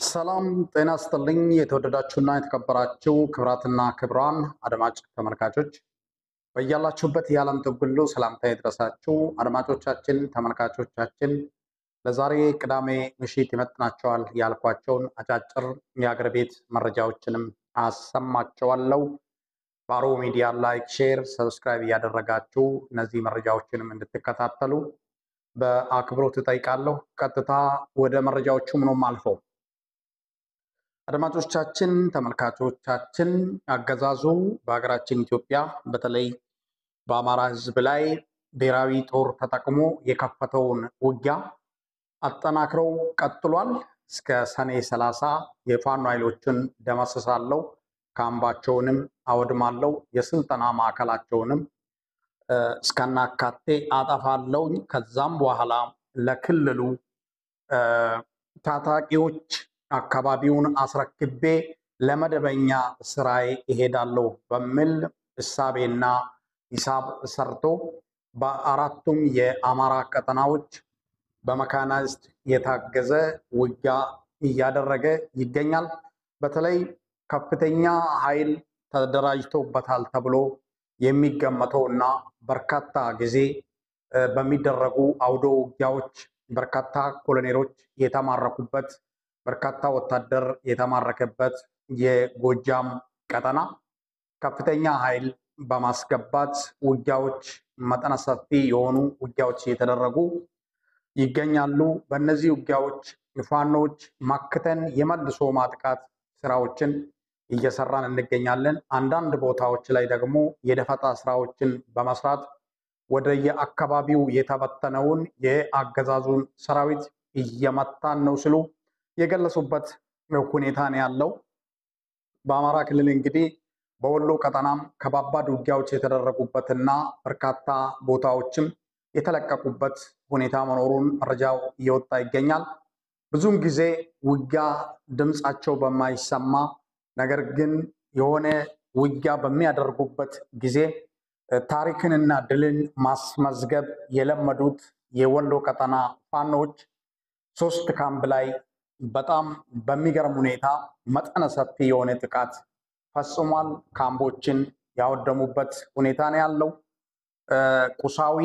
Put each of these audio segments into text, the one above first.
ሰላም ጤና ይስጥልኝ። የተወደዳችሁና የተከበራችሁ ክብራትና ክብራን አድማጭ ተመልካቾች በያላችሁበት የዓለም ጥግ ሁሉ ሰላምታ ይድረሳችሁ። አድማጮቻችን፣ ተመልካቾቻችን ለዛሬ ቅዳሜ ምሽት ይመጥናቸዋል ያልኳቸውን አጫጭር የአገር ቤት መረጃዎችንም አሰማቸዋለሁ። ባሮ ሚዲያ ላይክ፣ ሼር፣ ሰብስክራይብ እያደረጋችሁ እነዚህ መረጃዎችንም እንድትከታተሉ በአክብሮት እጠይቃለሁ። ቀጥታ ወደ መረጃዎቹ ምንም አልፈው አድማጮቻችን ተመልካቾቻችን አገዛዙ በሀገራችን ኢትዮጵያ በተለይ በአማራ ሕዝብ ላይ ብሔራዊ ጦር ተጠቅሞ የከፈተውን ውጊያ አጠናክረው ቀጥሏል። እስከ ሰኔ 30 የፋኖ ኃይሎችን ደመሰሳለሁ፣ ካምባቸውንም አወድማለሁ፣ የስልጠና ማዕከላቸውንም እስከናካቴ አጠፋለሁ፣ ከዛም በኋላ ለክልሉ ታጣቂዎች አካባቢውን አስረክቤ ለመደበኛ ስራዬ እሄዳለሁ በሚል እሳቤና ሂሳብ ሰርቶ በአራቱም የአማራ ቀጠናዎች በመካናይዝድ የታገዘ ውጊያ እያደረገ ይገኛል። በተለይ ከፍተኛ ኃይል ተደራጅቶበታል ተብሎ የሚገመተው እና በርካታ ጊዜ በሚደረጉ አውደ ውጊያዎች በርካታ ኮሎኔሎች የተማረኩበት በርካታ ወታደር የተማረከበት የጎጃም ቀጠና ከፍተኛ ኃይል በማስገባት ውጊያዎች መጠነ ሰፊ የሆኑ ውጊያዎች እየተደረጉ ይገኛሉ። በእነዚህ ውጊያዎች ፋኖች ማክተን የመልሶ ማጥቃት ስራዎችን እየሰራን እንገኛለን። አንዳንድ ቦታዎች ላይ ደግሞ የደፈጣ ስራዎችን በመስራት ወደ የአካባቢው የተበተነውን የአገዛዙን ሰራዊት እየመታን ነው ሲሉ የገለጹበት ሁኔታ ነው ያለው። በአማራ ክልል እንግዲህ በወሎ ቀጠናም ከባባድ ውጊያዎች የተደረጉበትና በርካታ ቦታዎችም የተለቀቁበት ሁኔታ መኖሩን መረጃው እየወጣ ይገኛል። ብዙም ጊዜ ውጊያ ድምፃቸው በማይሰማ ነገር ግን የሆነ ውጊያ በሚያደርጉበት ጊዜ ታሪክንና ድልን ማስመዝገብ የለመዱት የወሎ ቀጠና ፋኖች 3 ካምፕ ላይ በጣም በሚገርም ሁኔታ መጠነ ሰፊ የሆነ ጥቃት ፈጽሟል። ካምቦችን ያወደሙበት ሁኔታ ነው ያለው። ቁሳዊ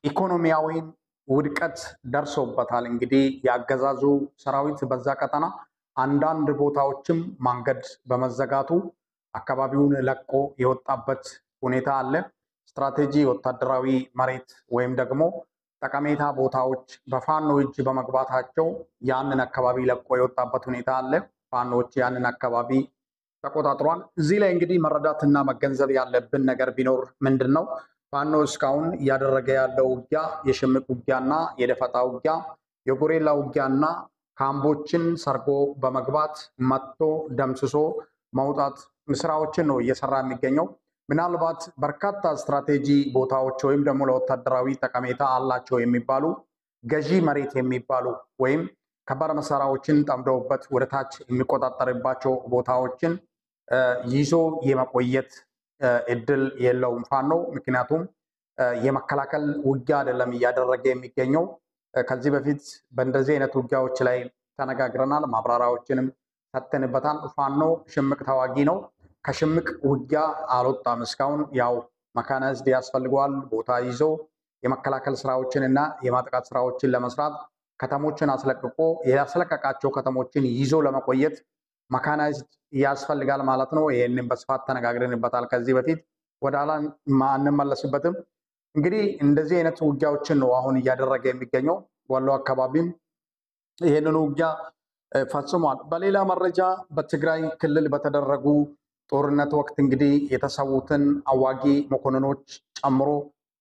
ኢኮኖሚያዊ ውድቀት ደርሶበታል። እንግዲህ ያገዛዙ ሰራዊት በዛ ቀጠና አንዳንድ ቦታዎችም መንገድ በመዘጋቱ አካባቢውን ለቆ የወጣበት ሁኔታ አለ። ስትራቴጂ ወታደራዊ መሬት ወይም ደግሞ ጠቀሜታ ቦታዎች በፋኖ እጅ በመግባታቸው ያንን አካባቢ ለቆ የወጣበት ሁኔታ አለ። ፋኖች ያንን አካባቢ ተቆጣጥሯል። እዚህ ላይ እንግዲህ መረዳትና መገንዘብ ያለብን ነገር ቢኖር ምንድን ነው? ፋኖ እስካሁን እያደረገ ያለው ውጊያ የሽምቅ ውጊያና የደፈጣ ውጊያ፣ የጎሬላ ውጊያና ካምቦችን ሰርጎ በመግባት መጥቶ ደምስሶ መውጣት ስራዎችን ነው እየሰራ የሚገኘው። ምናልባት በርካታ ስትራቴጂ ቦታዎች ወይም ደግሞ ለወታደራዊ ጠቀሜታ አላቸው የሚባሉ ገዢ መሬት የሚባሉ ወይም ከባድ መሳሪያዎችን ጠምደውበት ወደ ታች የሚቆጣጠርባቸው ቦታዎችን ይዞ የመቆየት እድል የለውም ፋኖ። ምክንያቱም የመከላከል ውጊያ አይደለም እያደረገ የሚገኘው። ከዚህ በፊት በእንደዚህ አይነት ውጊያዎች ላይ ተነጋግረናል፣ ማብራሪያዎችንም ሰጥተንበታል። ፋኖ ሽምቅ ተዋጊ ነው። ከሽምቅ ውጊያ አልወጣም እስካሁን። ያው መካናይዝድ ያስፈልገዋል። ቦታ ይዞ የመከላከል ስራዎችን እና የማጥቃት ስራዎችን ለመስራት ከተሞችን አስለቅቆ ያስለቀቃቸው ከተሞችን ይዞ ለመቆየት መካናይዝድ ያስፈልጋል ማለት ነው። ይህንን በስፋት ተነጋግረንበታል ከዚህ በፊት፣ ወደ ኋላ አንመለስበትም። እንግዲህ እንደዚህ አይነት ውጊያዎችን ነው አሁን እያደረገ የሚገኘው። ወሎ አካባቢም ይህንን ውጊያ ፈጽሟል። በሌላ መረጃ በትግራይ ክልል በተደረጉ ጦርነት ወቅት እንግዲህ የተሰዉትን አዋጊ መኮንኖች ጨምሮ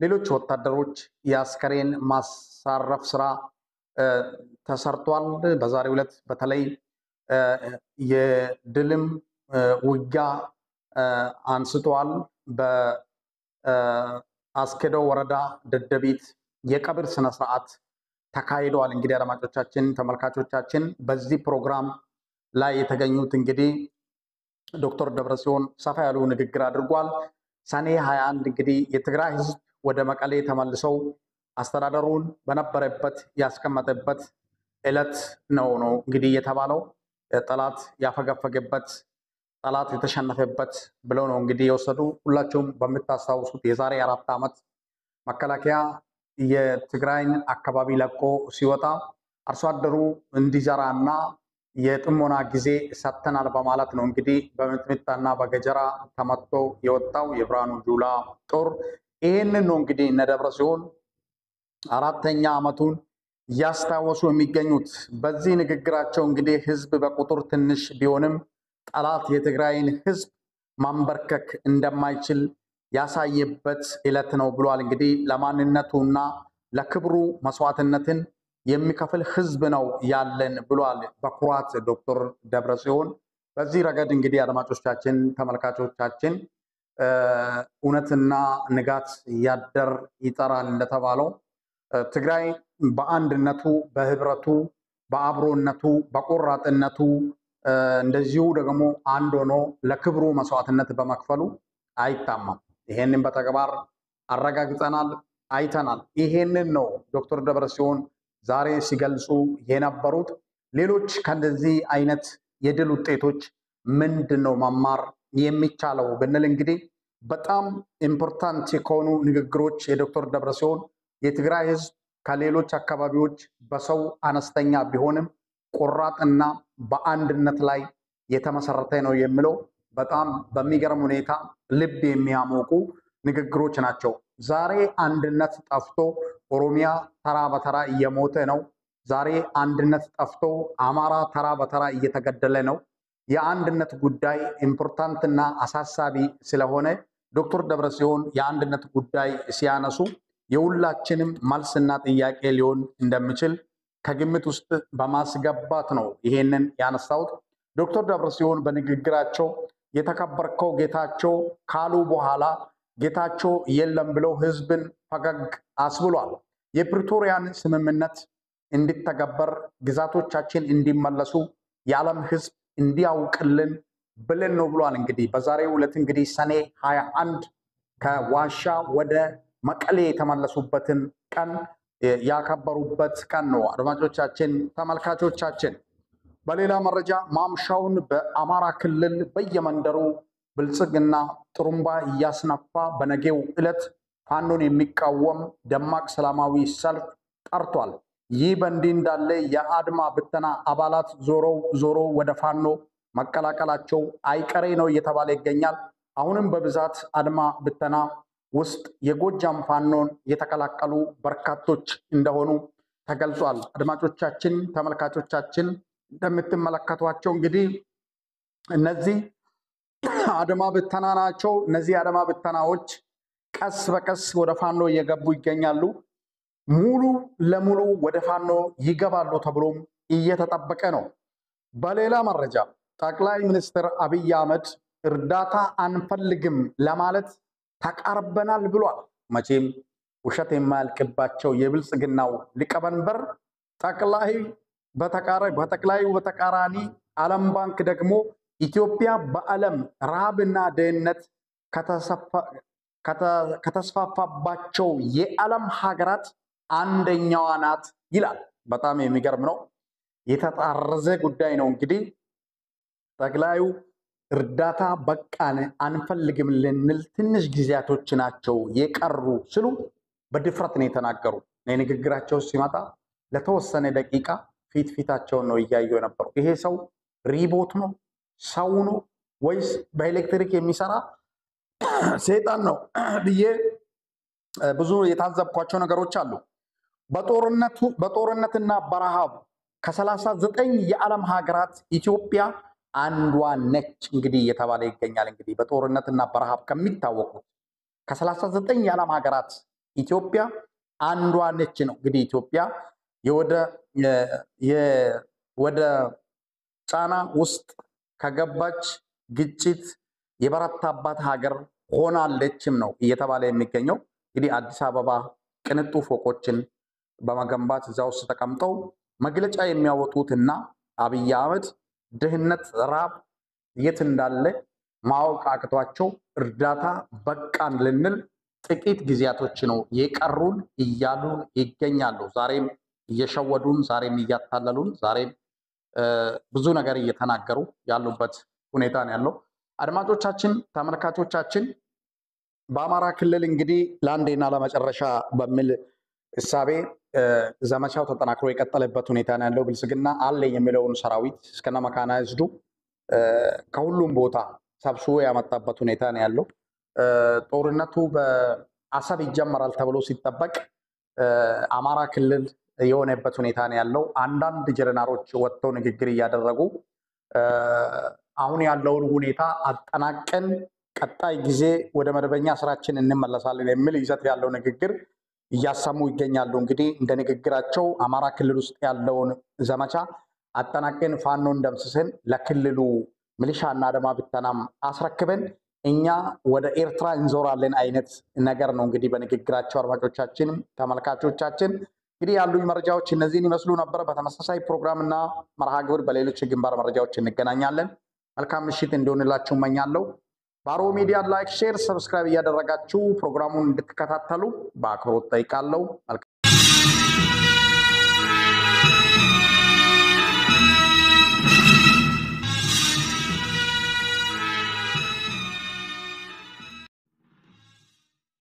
ሌሎች ወታደሮች የአስከሬን ማሳረፍ ስራ ተሰርቷል። በዛሬው ዕለት በተለይ የድልም ውጊያ አንስተዋል። በአስኬዶ ወረዳ ደደቢት የቀብር ስነስርዓት ተካሂደዋል። እንግዲህ አድማጮቻችን፣ ተመልካቾቻችን በዚህ ፕሮግራም ላይ የተገኙት እንግዲህ ዶክተር ደብረጽዮን ሰፋ ያሉ ንግግር አድርጓል። ሰኔ 21 እንግዲህ የትግራይ ህዝብ ወደ መቀሌ ተመልሰው አስተዳደሩን በነበረበት ያስቀመጠበት ዕለት ነው እንግዲህ የተባለው። ጠላት ያፈገፈገበት ጠላት የተሸነፈበት ብለው ነው እንግዲህ የወሰዱ። ሁላችሁም በምታስታውሱት የዛሬ 4 ዓመት መከላከያ የትግራይን አካባቢ ለቆ ሲወጣ አርሶ አደሩ እንዲዘራና የጥሞና ጊዜ ሰጥተናል በማለት ነው እንግዲህ በምጥምጣና በገጀራ ተመቶ የወጣው የብርሃኑ ጁላ ጦር። ይህንን ነው እንግዲህ እነ ደብረጽዮን 4ኛ ዓመቱን እያስታወሱ የሚገኙት። በዚህ ንግግራቸው እንግዲህ ህዝብ በቁጥር ትንሽ ቢሆንም ጠላት የትግራይን ህዝብ ማንበርከክ እንደማይችል ያሳየበት ዕለት ነው ብሏል። እንግዲህ ለማንነቱና ለክብሩ መስዋዕትነትን የሚከፍል ህዝብ ነው ያለን ብሏል በኩራት ዶክተር ደብረጽዮን። በዚህ ረገድ እንግዲህ አድማጮቻችን፣ ተመልካቾቻችን እውነትና ንጋት ያደር ይጠራል እንደተባለው ትግራይ በአንድነቱ፣ በህብረቱ፣ በአብሮነቱ፣ በቆራጥነቱ እንደዚሁ ደግሞ አንድ ሆኖ ለክብሩ መስዋዕትነት በመክፈሉ አይታማም። ይሄንን በተግባር አረጋግጠናል፣ አይተናል። ይሄንን ነው ዶክተር ደብረጽዮን ዛሬ ሲገልጹ የነበሩት። ሌሎች ከዚህ አይነት የድል ውጤቶች ምንድን ነው መማር የሚቻለው ብንል እንግዲህ በጣም ኢምፖርታንት የሆኑ ንግግሮች የዶክተር ደብረጽዮን የትግራይ ህዝብ ከሌሎች አካባቢዎች በሰው አነስተኛ ቢሆንም ቆራጥና በአንድነት ላይ የተመሰረተ ነው የሚለው በጣም በሚገርም ሁኔታ ልብ የሚያሞቁ ንግግሮች ናቸው። ዛሬ አንድነት ጠፍቶ ኦሮሚያ ተራ በተራ እየሞተ ነው። ዛሬ አንድነት ጠፍቶ አማራ ተራ በተራ እየተገደለ ነው። የአንድነት ጉዳይ ኢምፖርታንትና አሳሳቢ ስለሆነ ዶክተር ደብረጽዮን የአንድነት ጉዳይ ሲያነሱ የሁላችንም መልስና ጥያቄ ሊሆን እንደሚችል ከግምት ውስጥ በማስገባት ነው ይሄንን ያነሳሁት። ዶክተር ደብረጽዮን በንግግራቸው የተከበርከው ጌታቸው ካሉ በኋላ ጌታቸው የለም ብለው ህዝብን ፈገግ አስብሏል። የፕሪቶሪያን ስምምነት እንዲተገበር፣ ግዛቶቻችን እንዲመለሱ የዓለም ህዝብ እንዲያውቅልን ብለን ነው ብሏል። እንግዲህ በዛሬው ዕለት እንግዲህ ሰኔ 21 ከዋሻ ወደ መቀሌ የተመለሱበትን ቀን ያከበሩበት ቀን ነው። አድማጮቻችን፣ ተመልካቾቻችን፣ በሌላ መረጃ ማምሻውን በአማራ ክልል በየመንደሩ ብልጽግና ጥሩምባ እያስነፋ በነገው ዕለት ፋኖን የሚቃወም ደማቅ ሰላማዊ ሰልፍ ጠርቷል። ይህ በእንዲህ እንዳለ የአድማ ብተና አባላት ዞሮ ወደ ፋኖ መቀላቀላቸው አይቀሬ ነው እየተባለ ይገኛል። አሁንም በብዛት አድማ ብተና ውስጥ የጎጃም ፋኖን የተቀላቀሉ በርካቶች እንደሆኑ ተገልጿል። አድማጮቻችን፣ ተመልካቾቻችን እንደምትመለከቷቸው እንግዲህ እነዚህ አድማ ብተና ናቸው። እነዚህ አድማ ብተናዎች ቀስ በቀስ ወደ ፋኖ እየገቡ ይገኛሉ። ሙሉ ለሙሉ ወደ ፋኖ ይገባሉ ተብሎም እየተጠበቀ ነው። በሌላ መረጃ ጠቅላይ ሚኒስትር አብይ አህመድ እርዳታ አንፈልግም ለማለት ተቃርበናል ብሏል። መቼም ውሸት የማያልቅባቸው የብልጽግናው ሊቀመንበር በጠቅላዩ በተቃራኒ ዓለም ባንክ ደግሞ ኢትዮጵያ በዓለም ረሃብና ድህነት ከተስፋፋባቸው የዓለም ሀገራት አንደኛዋ ናት ይላል። በጣም የሚገርም ነው። የተጣረዘ ጉዳይ ነው። እንግዲህ ጠቅላዩ እርዳታ በቃን አንፈልግም ልንል ትንሽ ጊዜያቶች ናቸው የቀሩ ስሉ በድፍረት ነው የተናገሩ። ንግግራቸው ሲመጣ ለተወሰነ ደቂቃ ፊታቸውን ነው እያየው የነበረው። ይሄ ሰው ሪቦት ነው ሰው ነው ወይስ በኤሌክትሪክ የሚሰራ ሰይጣን ነው ብዬ ብዙ የታዘብኳቸው ነገሮች አሉ። በጦርነትና በረሃብ ከ39 የዓለም ሀገራት ኢትዮጵያ አንዷ ነች እንግዲህ እየተባለ ይገኛል። እንግዲህ በጦርነትና በረሃብ ከሚታወቁት ከ39 የዓለም ሀገራት ኢትዮጵያ አንዷ ነች ነው። እንግዲህ ኢትዮጵያ ወደ ጫና ውስጥ ከገባች ግጭት የበረታባት ሀገር ሆናለችም ነው እየተባለ የሚገኘው። እንግዲህ አዲስ አበባ ቅንጡ ፎቆችን በመገንባት እዛ ውስጥ ተቀምጠው መግለጫ የሚያወጡትና አብይ አህመድ ድህነት፣ ራብ የት እንዳለ ማወቅ አቅቷቸው እርዳታ በቃን ልንል ጥቂት ጊዜያቶች ነው የቀሩን እያሉ ይገኛሉ። ዛሬም እየሸወዱን ዛሬም እያታለሉን ዛሬም ብዙ ነገር እየተናገሩ ያሉበት ሁኔታ ነው ያለው። አድማጮቻችን፣ ተመልካቾቻችን በአማራ ክልል እንግዲህ ለአንዴና ለመጨረሻ በሚል እሳቤ ዘመቻው ተጠናክሮ የቀጠለበት ሁኔታ ነው ያለው። ብልጽግና አለኝ የሚለውን ሰራዊት እስከነ መካናይዝዱ ከሁሉም ቦታ ሰብስቦ ያመጣበት ሁኔታ ነው ያለው። ጦርነቱ በአሰብ ይጀመራል ተብሎ ሲጠበቅ አማራ ክልል የሆነበት ሁኔታ ነው ያለው። አንዳንድ ጀነራሎች ወጥተው ንግግር እያደረጉ አሁን ያለውን ሁኔታ አጠናቀን ቀጣይ ጊዜ ወደ መደበኛ ስራችን እንመለሳለን የሚል ይዘት ያለው ንግግር እያሰሙ ይገኛሉ። እንግዲህ እንደ ንግግራቸው አማራ ክልል ውስጥ ያለውን ዘመቻ አጠናቀን ፋኖን ደምስሰን ለክልሉ ሚሊሻና አድማ ብተናም አስረክበን እኛ ወደ ኤርትራ እንዞራለን አይነት ነገር ነው እንግዲህ በንግግራቸው። አድማጮቻችንም ተመልካቾቻችን እንግዲህ ያሉኝ መረጃዎች እነዚህን ይመስሉ ነበር። በተመሳሳይ ፕሮግራምና መርሃ ግብር በሌሎች የግንባር መረጃዎች እንገናኛለን። መልካም ምሽት እንዲሆንላችሁ እመኛለሁ። ባሮ ሚዲያ ላይክ፣ ሼር፣ ሰብስክራይብ እያደረጋችሁ ፕሮግራሙን እንድትከታተሉ በአክብሮት ጠይቃለሁ።